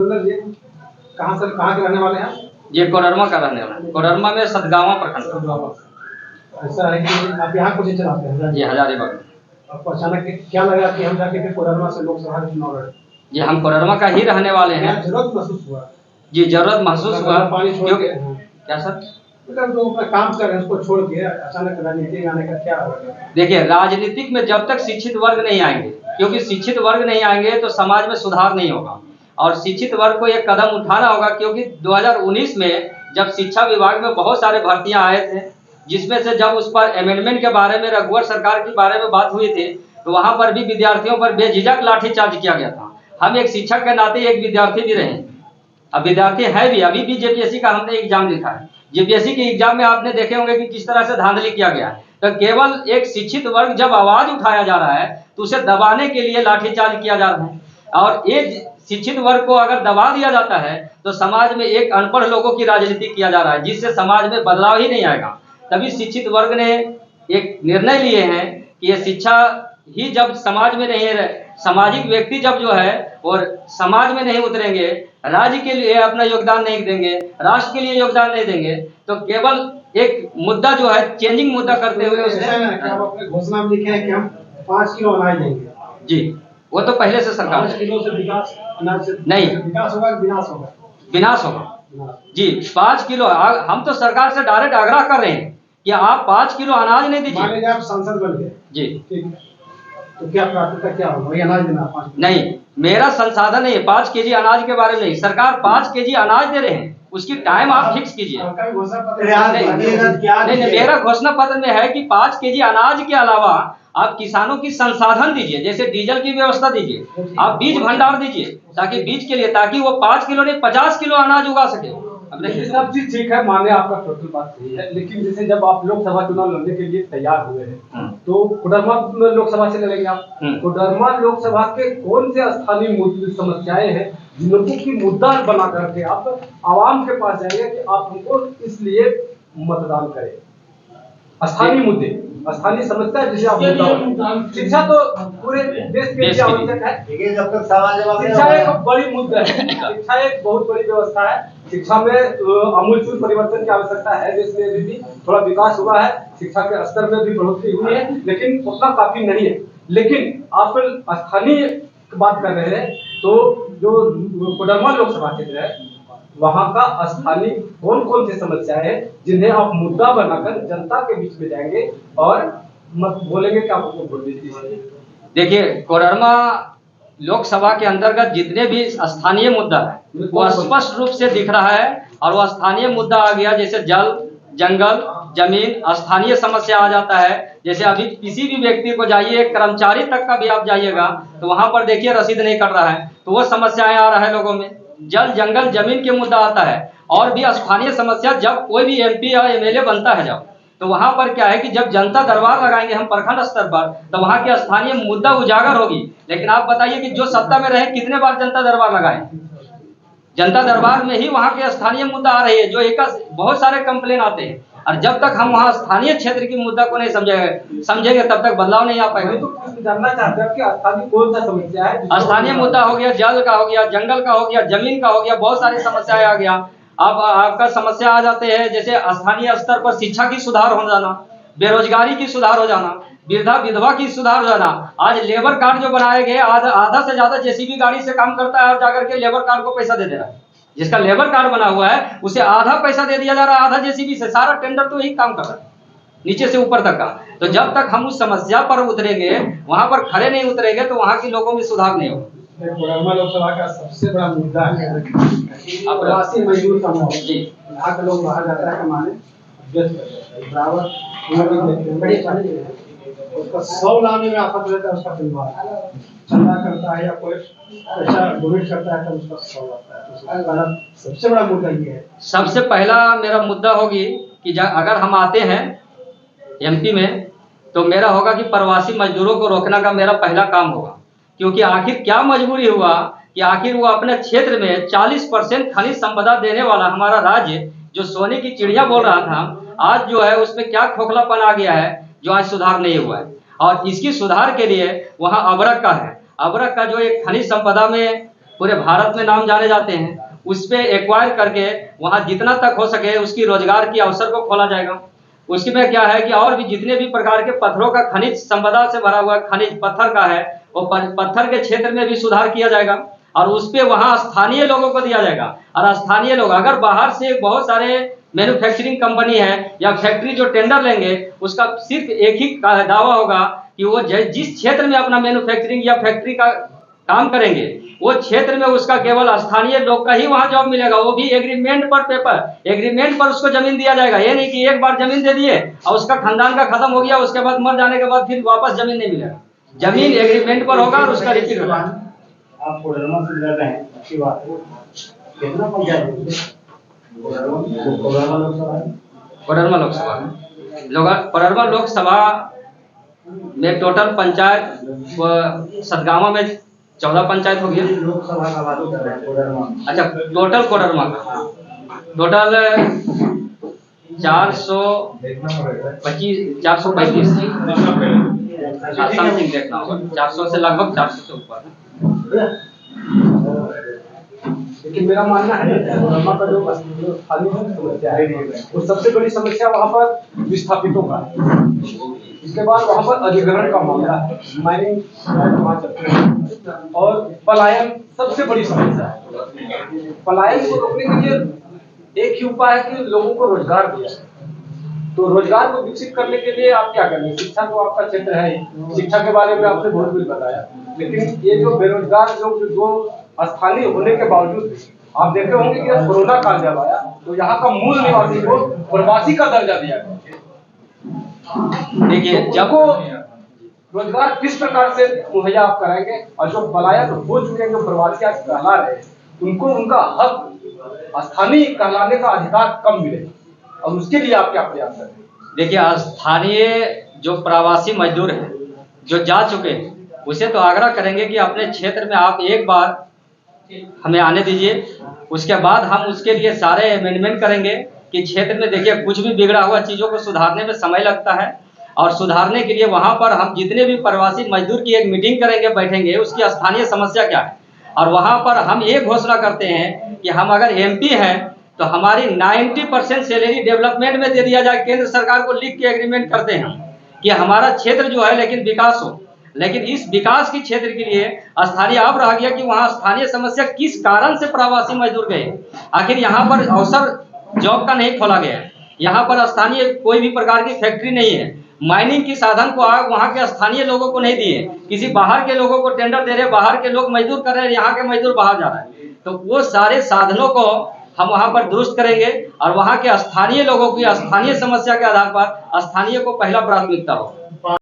कहाँ के रहने वाले हैं? ये कोडरमा का रहने वाला है। कोडरमा में सतगावा प्रखंड। ऐसा है कि आप यहाँ कुछ चलाते हैं? ये हजारीबाग। आपको अचानक क्या लगा कि हम जाके फिर कोडरमा से लोकसभा के चुनाव लड़े? ये हम कोडरमा का ही रहने वाले हैं। जरूरत महसूस हुआ? जी जरूरत महसूस हुआ। पानी छोड़ के क्या सर? मतलब जो अपना काम कर रहे हैं उसको छोड़ के अचानक राजनीति में आने का क्या होगा? देखिए राजनीतिक में जब तक शिक्षित वर्ग नहीं आएंगे, क्योंकि शिक्षित वर्ग नहीं आएंगे तो समाज में सुधार नहीं होगा और शिक्षित वर्ग को एक कदम उठाना होगा। क्योंकि 2019 में जब शिक्षा विभाग में बहुत सारे भर्तियां आए थे, जिसमें से जब उस पर अमेंडमेंट के बारे में रघुवर सरकार के बारे में बात हुई थी, तो वहां पर भी विद्यार्थियों पर बेझिझक लाठीचार्ज किया गया था। हम एक शिक्षक के नाते एक विद्यार्थी भी रहे, अब विद्यार्थी है भी, अभी भी जेपीएससी का हमने एग्जाम लिखा है। जेपीएससी के एग्जाम में आपने देखे होंगे कि किस तरह से धांधली किया गया है। तो केवल एक शिक्षित वर्ग जब आवाज उठाया जा रहा है तो उसे दबाने के लिए लाठीचार्ज किया जा रहा है। और एक शिक्षित वर्ग को अगर दबा दिया जाता है तो समाज में एक अनपढ़ लोगों की राजनीति किया जा रहा है, जिससे समाज में बदलाव ही नहीं आएगा। तभी शिक्षित वर्ग ने एक निर्णय लिए हैं कि ये शिक्षा ही जब समाज में नहीं रहे, सामाजिक व्यक्ति जब जो है और समाज में नहीं उतरेंगे, राज्य के लिए अपना योगदान नहीं देंगे, राष्ट्र के लिए योगदान नहीं देंगे, तो केवल एक मुद्दा जो है चेंजिंग मुद्दा करते हुए उसने घोषणा में लिखे हैं कि हम 5 किलो अनाज देंगे। जी वो तो पहले से सरकार 5 किलो से विकास अनाज से नहीं, विकास होगा विनाश होगा? विनाश होगा जी। 5 किलो हम तो सरकार से डायरेक्ट आग्रह कर रहे हैं कि आप 5 किलो अनाज नहीं दीजिए। मान लीजिए आप सांसद बन गए जी, ठीक है, तो क्या प्राथमिकता क्या होगा? वही अनाज देना? 5 नहीं, मेरा संसाधन नहीं है 5 केजी अनाज के बारे में नहीं। सरकार 5 केजी अनाज दे रहे हैं, उसकी टाइम आप फिक्स कीजिए। नहीं, मेरा घोषणा पत्र में है कि 5 केजी अनाज के अलावा आप किसानों की संसाधन दीजिए, जैसे डीजल की व्यवस्था दीजिए, आप बीज भंडार दीजिए, ताकि बीज के लिए, ताकि वो 5 किलो नहीं 50 किलो अनाज उगा सके। अब देखिए सब चीज ठीक है, माने आपका टोटल बात सही है, लेकिन जैसे जब आप लोकसभा चुनाव लड़ने के लिए तैयार हुए हैं तो कोडरमा लोकसभा से लड़ेंगे आप। कोडरमा लोकसभा के कौन से स्थानीय मुद्दे समस्याएं हैं जिनको की मुद्दा बना करके आप आवाम के पास जाएंगे कि आप हमको इसलिए मतदान करें? स्थानीय मुद्दे, स्थानीय समस्या जिसे आप शिक्षा तो पूरे देश के लिए आवश्यक है। देखिए जब तक शिक्षा एक बड़ी मुद्दा है, शिक्षा एक बहुत बड़ी व्यवस्था है। शिक्षा में आमूलचूल परिवर्तन की आवश्यकता है। देश में अभी भी थोड़ा विकास हुआ है, शिक्षा के स्तर में भी बढ़ोतरी हुई है, लेकिन उतना काफी नहीं है। लेकिन आप स्थानीय बात कर रहे हैं तो जो कोडरमा लोकसभा क्षेत्र है वहाँ का स्थानीय कौन कौन सी समस्याएं हैं जिन्हें आप मुद्दा बनाकर जनता के बीच में जाएंगे और मत बोलेंगे कि आपको वोट दीजिए? देखिए कोडरमा लोकसभा के अंतर्गत जितने भी स्थानीय मुद्दा है वो स्पष्ट रूप से दिख रहा है। और वो स्थानीय मुद्दा आ गया जैसे जल, जंगल, जमीन, स्थानीय समस्या आ जाता है। जैसे अभी किसी भी व्यक्ति को जाइए, एक कर्मचारी तक का भी आप जाइएगा तो वहां पर देखिए रसीद नहीं कट रहा है, तो वो समस्याएं आ रहा है लोगों में। जल, जंगल, जमीन के मुद्दा आता है। और भी स्थानीय समस्या, जब कोई भी एमपी या एमएलए बनता है जब, तो वहां पर क्या है कि जब जनता दरबार लगाएंगे हम प्रखंड स्तर पर, तो वहां के स्थानीय मुद्दा उजागर होगी। लेकिन आप बताइए कि जो सत्ता में रहे कितने बार जनता दरबार लगाए? जनता दरबार में ही वहां के स्थानीय मुद्दा आ रही है, जो एक बहुत सारे कंप्लेन आते हैं। और जब तक हम वहाँ स्थानीय क्षेत्र की मुद्दा को नहीं समझेंगे तब तक बदलाव नहीं आ पाएगा। तो जानना चाहते हैं कि स्थानीय कौन सा समस्या है? स्थानीय मुद्दा हो गया, जल का हो गया, जंगल का हो गया, जमीन का हो गया, बहुत सारी समस्याएं आ गया। अब आपका समस्या आ जाते हैं जैसे स्थानीय स्तर पर शिक्षा की सुधार हो जाना, बेरोजगारी की सुधार हो जाना, वृद्धा विधवा की सुधार हो जाना। आज लेबर कार्ड जो बनाए गए, आधा से ज्यादा जेसीबी गाड़ी से काम करता है और जाकर के लेबर कार्ड को पैसा दे दे रहा है। जिसका लेबर कार्ड बना हुआ है उसे आधा पैसा दे दिया जा रहा है, आधा जेसीबी से। सारा टेंडर तो यही काम कर रहा है, नीचे से ऊपर तक का। तो जब तक हम उस समस्या पर उतरेंगे, वहां पर खड़े नहीं उतरेंगे, तो वहां के लोगों में सुधार नहीं होगा। कोडरमा लोकसभा का सबसे बड़ा मुद्दा है प्रवासी मजदूर का मौत। जी, यहाँ के लोग बाहर यात्रा कमाने बराबर उसका 100 लाने में आफत रहता है। उसका परिवार चंदा करता है या कोई पैसा डोनेट करता है तो उसका 100 आता है। तो सबसे बड़ा मुद्दा ये है। सबसे पहला मेरा मुद्दा होगी कि अगर हम आते हैं एमपी में तो मेरा होगा कि प्रवासी मजदूरों को रोकना का मेरा पहला काम होगा। क्योंकि आखिर क्या मजबूरी हुआ कि आखिर वो अपने क्षेत्र में 40% खनिज संपदा देने वाला हमारा राज्य, जो सोने की चिड़िया बोल रहा था, आज जो है उसमें क्या खोखलापन आ गया है जो आज सुधार नहीं हुआ है। और इसकी सुधार के लिए वहाँ अबरक का है, अबरक का जो एक खनिज संपदा में पूरे भारत में नाम जाने जाते हैं, उस पे एक्वायर करके वहाँ जितना तक हो सके उसकी रोजगार की अवसर को खोला जाएगा। उसकी में क्या है कि और भी जितने भी प्रकार के पत्थरों का खनिज संपदा से भरा हुआ खनिज पत्थर का है, वो पत्थर के क्षेत्र में भी सुधार किया जाएगा और उस पे वहाँ स्थानीय लोगों को दिया जाएगा। और स्थानीय लोग अगर बाहर से बहुत सारे मैन्युफैक्चरिंग कंपनी है या फैक्ट्री जो टेंडर लेंगे, उसका सिर्फ एक ही दावा होगा कि वो जिस क्षेत्र में अपना मैन्युफैक्चरिंग या फैक्ट्री का काम करेंगे, वो क्षेत्र में उसका केवल स्थानीय लोग का ही वहां जॉब मिलेगा, वो भी एग्रीमेंट पर पेपर, एग्रीमेंट पर उसको जमीन दिया जाएगा। ये नहीं कि एक बार जमीन दे दिए और उसका खानदान का खत्म हो गया, उसके बाद मर जाने के बाद फिर वापस जमीन नहीं मिलेगा। जमीन एग्रीमेंट पर होगा और उसका रिपीट होगा। आप कोडरमा से लड़ रहे हैं, अच्छी बात है। कितना पंचायत कोडरमा लोकसभा में टोटल पंचायत सतगावा में 14 पंचायत हो गई। लोकसभा का बात कर रहे हैं कोडरमा। अच्छा, टोटल कोडरमा का टोटल 435 समथिंग देखना होगा, 400 से लगभग 400 से ऊपर। लेकिन मेरा मानना है कोडरमा का जो स्थानीय समस्या है, वो सबसे बड़ी समस्या वहाँ पर विस्थापितों का है। इसके बाद वहाँ पर अधिग्रहण का मामला है, माइनिंग और पलायन सबसे बड़ी समस्या है। पलायन को रोकने के लिए एक ही उपाय है कि लोगों को रोजगार दिया। तो रोजगार को विकसित करने के लिए आप क्या करेंगे? शिक्षा तो आपका क्षेत्र है, शिक्षा के बारे में आपने बहुत कुछ बताया, लेकिन ये जो बेरोजगार लोग जो स्थानीय होने के बावजूद आप देखते होंगे कि कोरोना काल जब आया तो यहाँ का मूल निवासी को प्रवासी का दर्जा दिया गया। देखिए, जब रोजगार किस प्रकार से मुहैया आप कराएंगे, और जो पलायन हो चुके हैं, जो प्रवासी आज कहला रहे हैं, उनको उनका हक स्थानीय कहलाने का अधिकार कम मिले, और उसके लिए आप क्या प्रयास करेंगे? देखिए, स्थानीय जो प्रवासी मजदूर हैं जो जा चुके हैं, उसे तो आग्रह करेंगे कि अपने क्षेत्र में आप एक बार हमें आने दीजिए, उसके बाद हम उसके लिए सारे अमेंडमेंट करेंगे कि क्षेत्र में देखिए कुछ भी बिगड़ा हुआ चीज़ों को सुधारने में समय लगता है, और सुधारने के लिए वहाँ पर हम जितने भी प्रवासी मजदूर की एक मीटिंग करेंगे, बैठेंगे, उसकी स्थानीय समस्या क्या है, और वहाँ पर हम एक घोषणा करते हैं कि हम अगर एमपी हैं तो हमारी 90% सैलरी डेवलपमेंट में दे दिया जाए। केंद्र सरकार को लिख के एग्रीमेंट करते हैं कि हमारा क्षेत्र जो है लेकिन विकास हो, लेकिन इस विकास के क्षेत्र के लिए स्थानीय अब रह गया कि वहाँ स्थानीय समस्या किस कारण से प्रवासी मजदूर गए। आखिर यहाँ पर अवसर जॉब का नहीं खोला गया है, यहाँ पर स्थानीय कोई भी प्रकार की फैक्ट्री नहीं है, माइनिंग की साधन को वहाँ के स्थानीय लोगों को नहीं दिए, किसी बाहर के लोगों को टेंडर दे रहे, बाहर के लोग मजदूर कर रहे हैं, यहाँ के मजदूर बाहर जा रहे हैं। तो वो सारे साधनों को हम वहाँ पर दुरुस्त करेंगे और वहाँ के स्थानीय लोगों की स्थानीय समस्या के आधार पर स्थानीय को पहला प्राथमिकता हो।